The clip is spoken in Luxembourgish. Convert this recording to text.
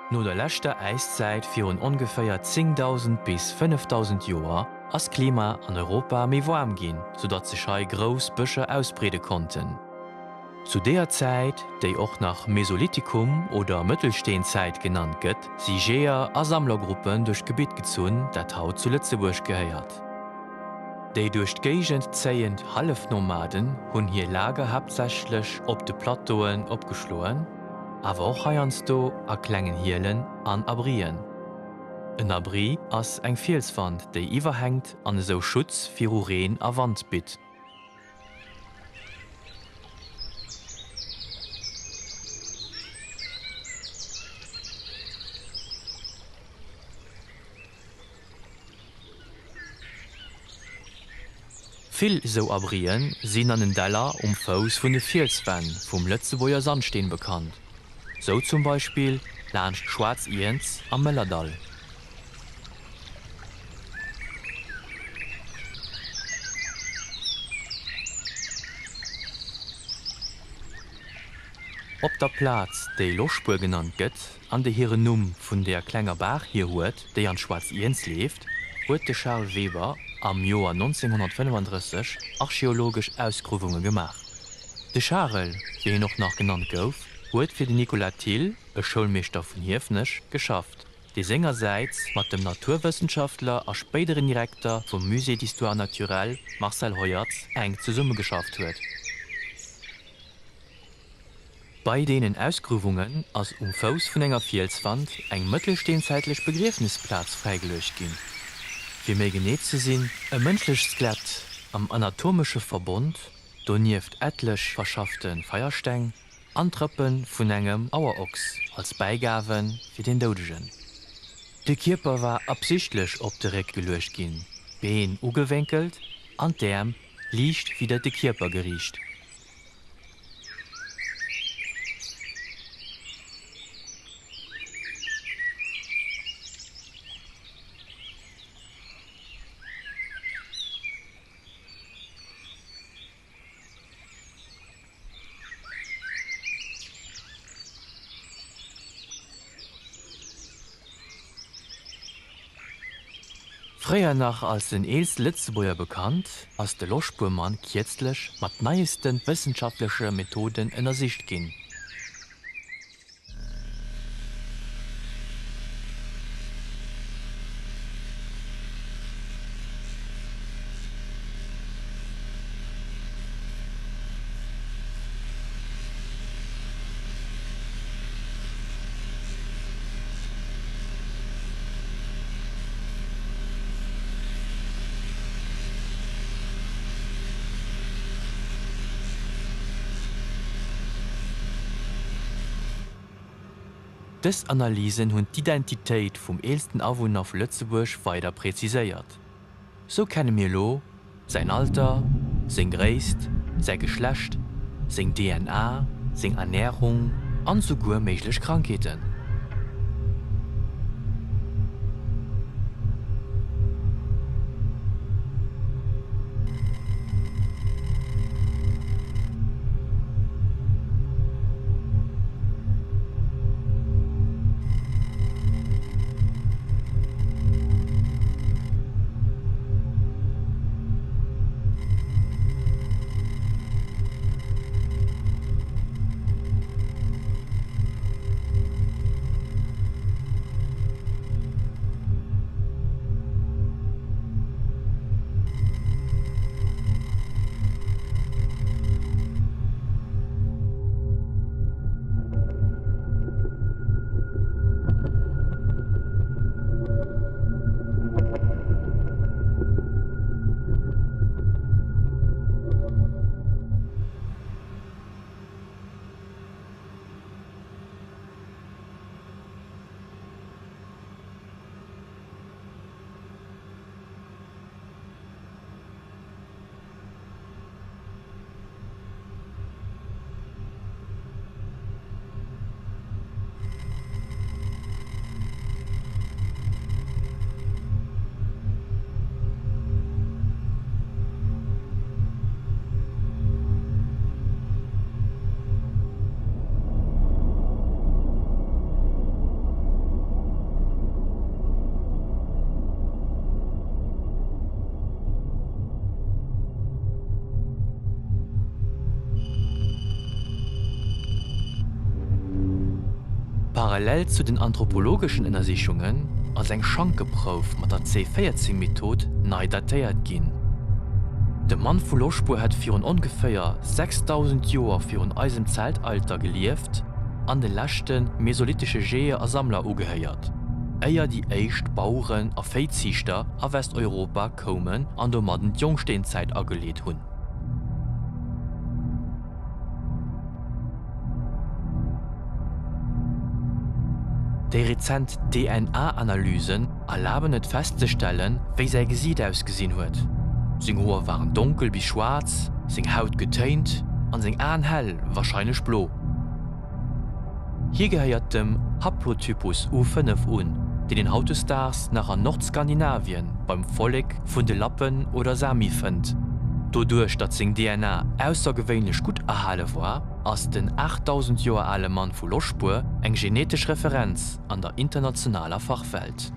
No der lächte Eiszeit virun ungefähr 10.000 bis 5.000 Joer ass Klima an Europa méi warm ginn, sodat se schei gros Bëche ausbrede konnten. Zu der Zeit, déi och nach Mesolithikum oder Mëttelsteenzeit genannt gëtt, si Géer a Sammlergruppen duch Gebiet gezunn, dat haut zu Lützeburg gehéiert. Déi duch d'Géigent zéiend Halefnomaden hunn hir Lager hauptsächlech op de Plateauen opgeschloen, awer och heiansdo a klengen Hielen an Abrien. En Abri ass eng Vielswand, déi iwwerhängt an eso Schutz fir Ureen a Wand bitt. Vill so Abrien sinn an den Deller Fous vun de Vielswänn vum Lëtzebuer Sandsteen bekannt. So zum Beispiel laanscht Schwarz-Iens am Mëllerdall. Op der Platz, déi Lochspur genannt gëtt, an de hire Numm vun der klenger Bach hier huet, déi an Schwarz-Iens left, huet de Charles Weber am Joar 1935 archäologisch Ausgruvungen gemacht. De Charles, wie noch nach genannt gouf, huet fir den Nicolas Thiel, e Schulmeester vun Hiefnech, geschafft, déi sengerseits mat dem Naturwissenschaftler a späteren Direktor vum Musée d'Histoire Naturelle Marcel Hoyerts eng ze Summe geschafft huet. Bei denen Ausgruvungen ass Fous vun enger Vielswand eng mëttelsteenzeitlech Begriffnisplatz freigelöscht ginn. Fir méi geneet ze sinn, e mënschlech Skelett am anatomesche Verbund, donieft etlech verschafften Feiersteng, Antrëppen vun engem Auerochs als Beigaven fir den Dodegen. De Kierper war absichtlech op de Reck gelecht ginn, Been ugewenkelt, an derm liicht wieder de Kierper geriecht. Fréier nach als den eelst Lützebuer bekannt, ass de Lochspurmann kiezlech mat neiesten wissenschaftliche Methoden ënner Sicht ginn. Dës Analysen hunn d'Identitéit vum eelsten Awunner vu Lützeburg weiter preziséiert. So kenne mir lo sein Alter, seg Gréist, sei Geschlecht, seg DNA, seg Ernährung an sogur méiglech Krankheeten. Parallel zu den anthropologischen Untersuchungen ass eng Schankeprouf mat der C14-Method nei datéiert ginn. De Mann vu Loschpur hat virun ongeféier 6000 Joer virun eisem Zeitalter gelieft, an de lächten mesolithsche Gee a Sammler ugeheiert. Eier die éicht Bauuren a Féiziichter a Westeuropa komen an do mat d Jongsteenzeit ageleet hunn. Die rezent DNA-Analysen erlauben et festzustellen, wie sei Gesicht ausgesehen huet. Sing Haare waren dunkel bis schwarz, sing Haut geteint an sing Aen hell, wahrscheinlich blau. Hier gehört dem Haplotypus U5 un, den Hautostars nach an Nordskandinavien beim Volk vun de Lappen oder Sami fënnt. Dodurch, dat sing DNA außergewöhnlich gut erhalten war, ass den 8000 Joer alle Mann vu Loschpur eng genetisch Referenz an der internationaler Fachwelt.